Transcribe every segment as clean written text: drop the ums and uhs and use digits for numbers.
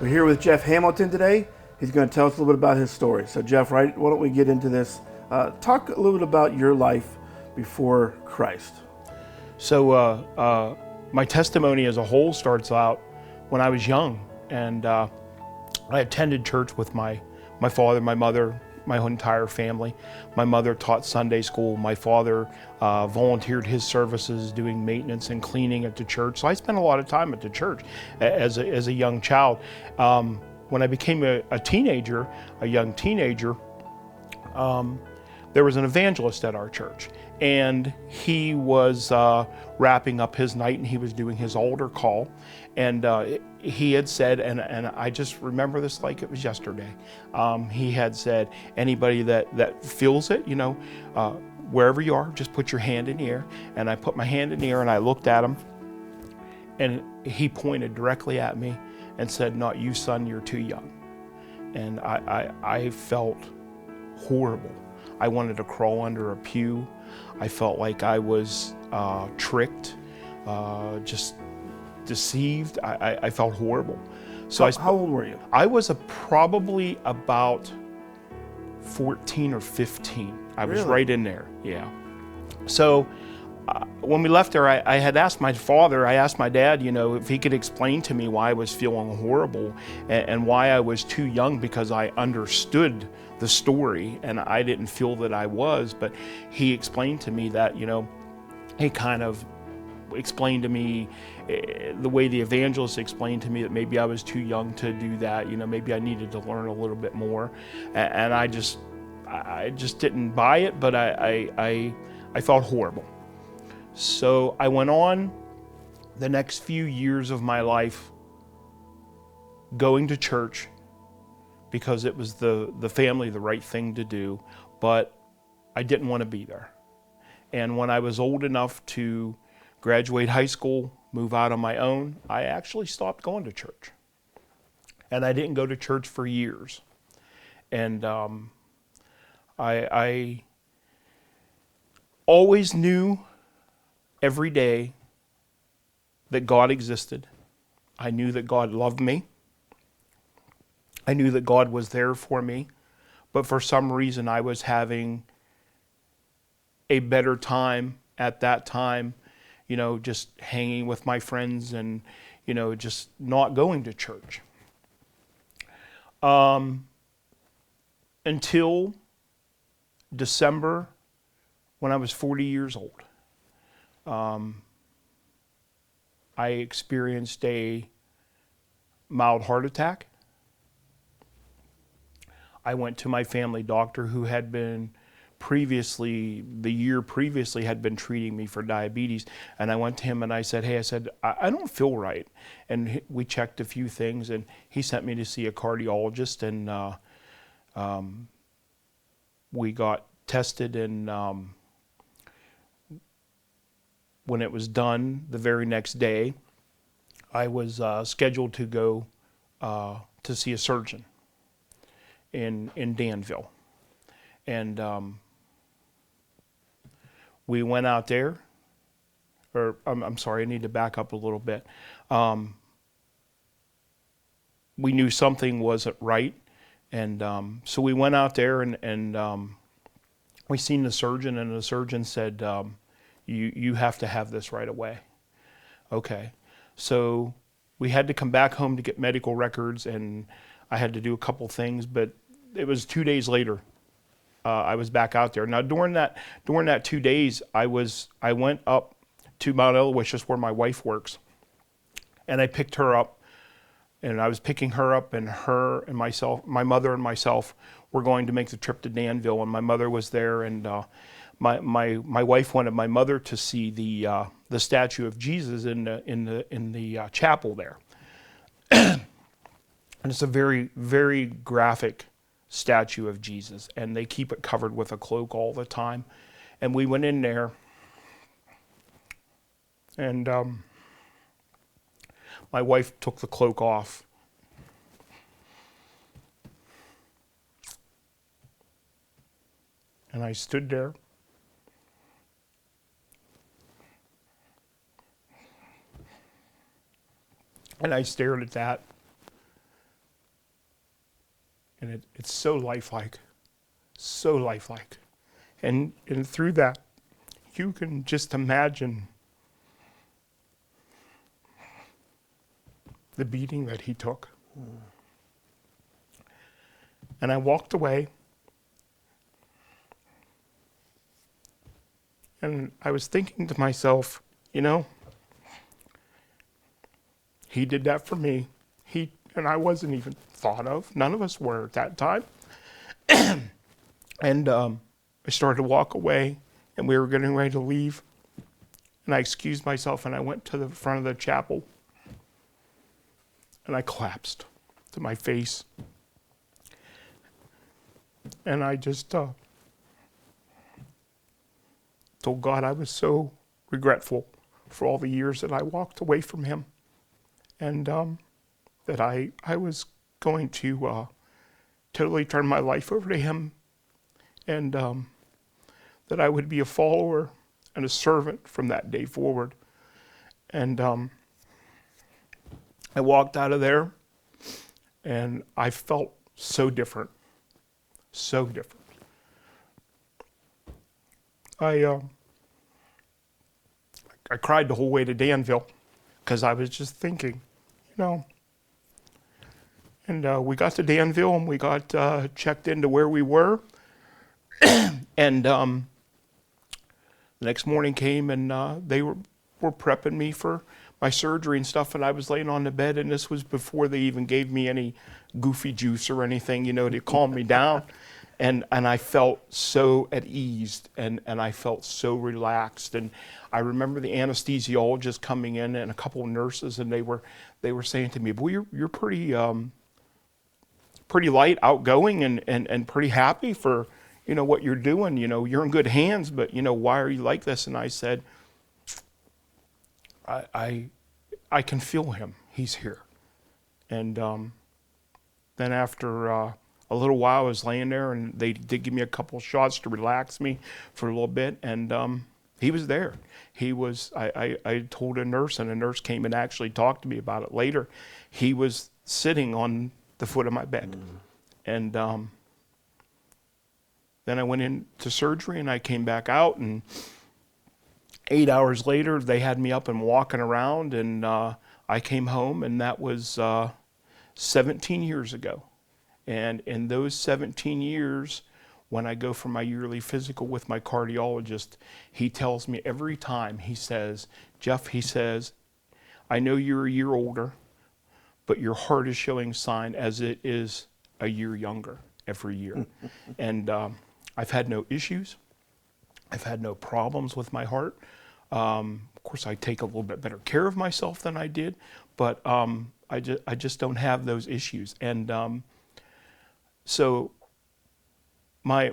We're here with Jeff Hamilton today. He's going to tell us a little bit about his story. So Jeff, why don't we get into this? Talk a little bit about your life before Christ. So my testimony as a whole starts out when I was young, and I attended church with my father, my mother, my whole entire family. My mother taught Sunday school. My father volunteered his services doing maintenance and cleaning at the church. So I spent a lot of time at the church as a young child. When I became a young teenager, there was an evangelist at our church, and he was wrapping up his night, and he was doing his altar call, and he had said, and I just remember this like it was yesterday, he had said, anybody that feels it, wherever you are, just put your hand in the air. And I put my hand in the air and I looked at him, and he pointed directly at me and said, "Not you, son, you're too young." And I felt horrible. I wanted to crawl under a pew. I felt like I was tricked, just deceived. I felt horrible. So how old were you? I was probably about 14 or 15. I was Really? right in there, yeah. So when we left there, I had asked my father, I asked my dad, if he could explain to me why I was feeling horrible and why I was too young, because I understood the story and I didn't feel that I was. But he explained to me that, he kind of explained to me the way the evangelist explained to me that maybe I was too young to do that, maybe I needed to learn a little bit more. And I just didn't buy it, but I felt horrible. So I went on the next few years of my life going to church because it was the family, the right thing to do, but I didn't want to be there. And when I was old enough to graduate high school, move out on my own, I actually stopped going to church. And I didn't go to church for years. And I always knew every day that God existed. I knew that God loved me. I knew that God was there for me. But for some reason, I was having a better time at that time, just hanging with my friends and, just not going to church. Until December, when I was 40 years old. I experienced a mild heart attack. I went to my family doctor, who had been the year previously had been treating me for diabetes. And I went to him and I said, I don't feel right. And we checked a few things, and he sent me to see a cardiologist, and we got tested, and when it was done the very next day, I was scheduled to go to see a surgeon in Danville. And we went out there, or I'm sorry, I need to back up a little bit. We knew something wasn't right, and so we went out there, and we seen the surgeon, and the surgeon said, you have to have this right away. Okay. So we had to come back home to get medical records, and I had to do a couple things, but it was 2 days later. I was back out there. Now during that 2 days, I went up to Mount Aloysius, where my wife works, and I picked her up, and I was picking her up, and her and myself, my mother and myself, were going to make the trip to Danville, and my mother was there, and my wife wanted my mother to see the statue of Jesus in the chapel there. And it's a very, very graphic statue of Jesus, and they keep it covered with a cloak all the time. And we went in there, and my wife took the cloak off. And I stood there. And I stared at that. it's so lifelike, so lifelike. And through that, you can just imagine the beating that he took. And I walked away, and I was thinking to myself, you know, he did that for me. And I wasn't even thought of. None of us were at that time. And I started to walk away, and we were getting ready to leave. And I excused myself, and I went to the front of the chapel, and I collapsed to my face. And I just told God I was so regretful for all the years that I walked away from him, and that I was going to totally turn my life over to him, and that I would be a follower and a servant from that day forward. And I walked out of there, and I felt so different, so different. I cried the whole way to Danville because I was just thinking, you know. And we got to Danville, and we got checked into where we were. And the next morning came, and they were prepping me for my surgery and stuff, and I was laying on the bed, and this was before they even gave me any goofy juice or anything, you know, to calm me down. And I felt so at ease, and I felt so relaxed. And I remember the anesthesiologist coming in, and a couple of nurses, and they were saying to me, "Boy, you're pretty light, outgoing, and pretty happy for, you know, what you're doing. You know, you're in good hands, but, you know, why are you like this?" And I said, I can feel him. He's here. And then after a little while, I was laying there, and they did give me a couple shots to relax me for a little bit, and he was there. He was, I told a nurse, and a nurse came and actually talked to me about it later. He was sitting on the foot of my bed. And then I went into surgery, and I came back out, and 8 hours later, they had me up and walking around, and I came home, and that was 17 years ago. And in those 17 years, when I go for my yearly physical with my cardiologist, he tells me every time, he says, "Jeff," he says, "I know you're a year older, but your heart is showing sign as it is a year younger every year." And I've had no issues. I've had no problems with my heart. Of course, I take a little bit better care of myself than I did, but I just don't have those issues. And so my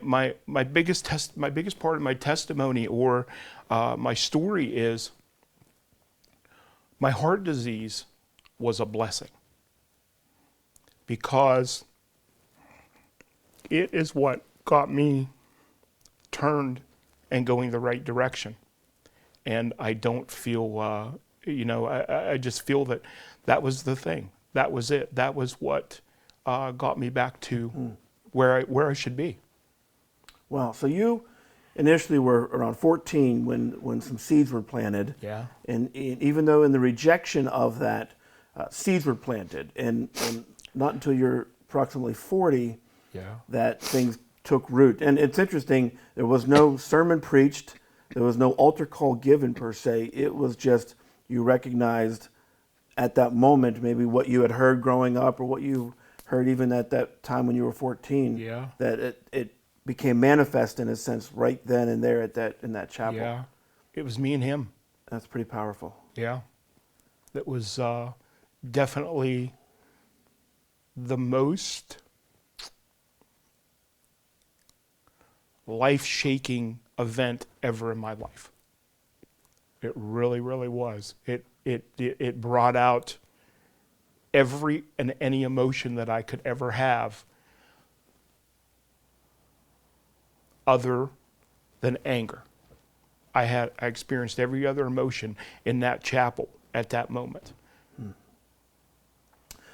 biggest part of my testimony, or my story, is my heart disease was a blessing, because it is what got me turned and going the right direction. And I don't feel, I just feel that was the thing. That was it. That was what got me back to where I should be. Wow. So you initially were around 14 when some seeds were planted. Yeah. And even though in the rejection of that, seeds were planted, and not until you're approximately 40 that things took root. And it's interesting, there was no sermon preached, there was no altar call given per se. It was just, you recognized at that moment maybe what you had heard growing up, or what you heard even at that time when you were 14, that it became manifest in a sense right then and there in that chapel. Yeah, it was me and him. That's pretty powerful. Yeah, that was definitely the most life-shaking event ever in my life. It really, really was. It brought out every and any emotion that I could ever have, other than anger. I experienced every other emotion in that chapel at that moment.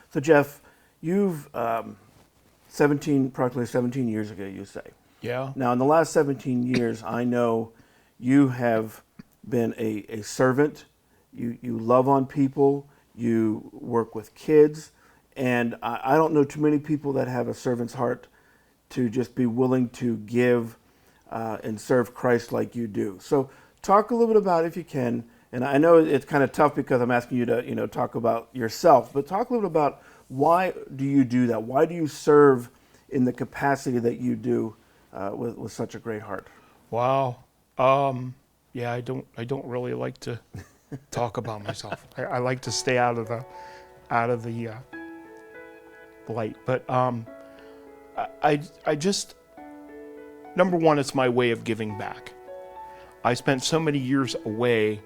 So Jeff, you've approximately 17 years ago, you say. Yeah. Now, in the last 17 years, I know you have been a servant. You love on people. You work with kids. And I don't know too many people that have a servant's heart to just be willing to give and serve Christ like you do. So talk a little bit about, if you can, and I know it's kind of tough because I'm asking you to talk about yourself, but talk a little bit about why do you do that? Why do you serve in the capacity that you do with such a great heart? Wow. Yeah, I don't really like to talk about myself. I like to stay out of the light. But I just, number one, it's my way of giving back. I spent so many years away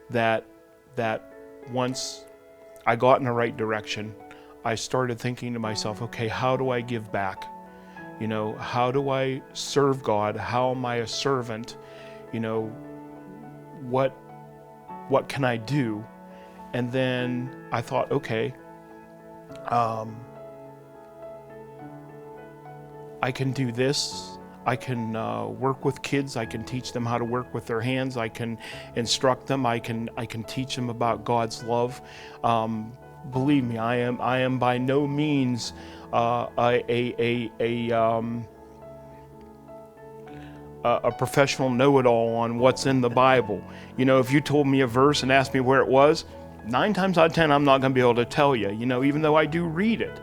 that once I got in the right direction, I started thinking to myself, okay, how do I give back? How do I serve God? How am I a servant? What can I do? And then I thought, okay, I can do this. I can work with kids. I can teach them how to work with their hands. I can instruct them. I can teach them about God's love. Believe me, I am by no means a professional know-it-all on what's in the Bible. If you told me a verse and asked me where it was, 9 times out of 10, I'm not going to be able to tell you. Even though I do read it.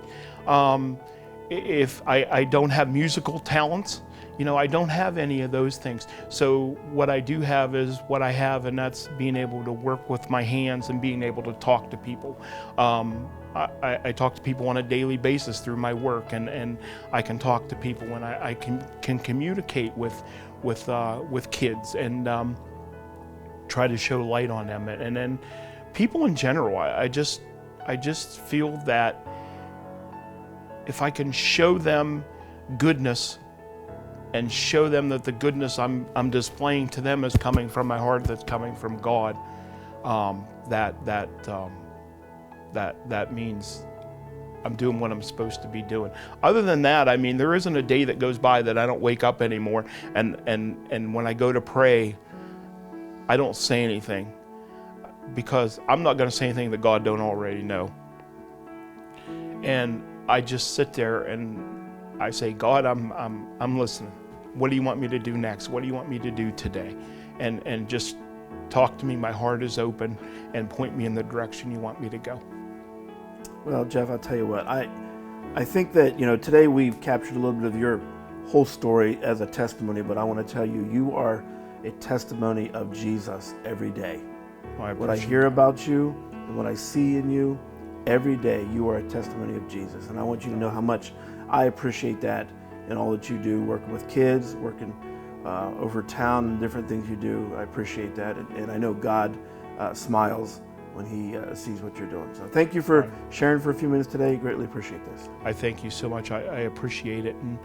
If I don't have musical talents, I don't have any of those things. So what I do have is what I have, and that's being able to work with my hands and being able to talk to people. I talk to people on a daily basis through my work, and I can talk to people, and I can communicate with kids and try to show light on them. And then people in general, I just feel that if I can show them goodness and show them that the goodness I'm displaying to them is coming from my heart, that's coming from God, that means I'm doing what I'm supposed to be doing. Other than that, there isn't a day that goes by that I don't wake up anymore, and when I go to pray, I don't say anything, because I'm not going to say anything that God don't already know. And I just sit there and I say, God, I'm listening. What do you want me to do next? What do you want me to do today? And just talk to me. My heart is open, and point me in the direction you want me to go. Well, Jeff, I'll tell you what, I think that, today we've captured a little bit of your whole story as a testimony, but I want to tell you, you are a testimony of Jesus every day. What I hear about you and what I see in you, every day you are a testimony of Jesus. And I want you to know how much I appreciate that in all that you do, working with kids, working over town, and different things you do. I appreciate that. And I know God smiles when he sees what you're doing. So thank you for sharing for a few minutes today. Greatly appreciate this. I thank you so much. I appreciate it. And,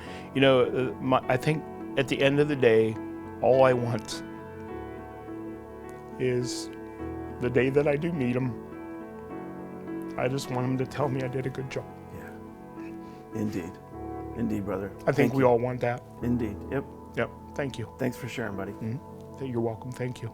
I think at the end of the day, all I want is the day that I do meet him, I just want him to tell me I did a good job. Yeah, indeed. Indeed, brother. I think we all want that. Indeed, yep. Yep, thank you. Thanks for sharing, buddy. Mm-hmm. You're welcome, thank you.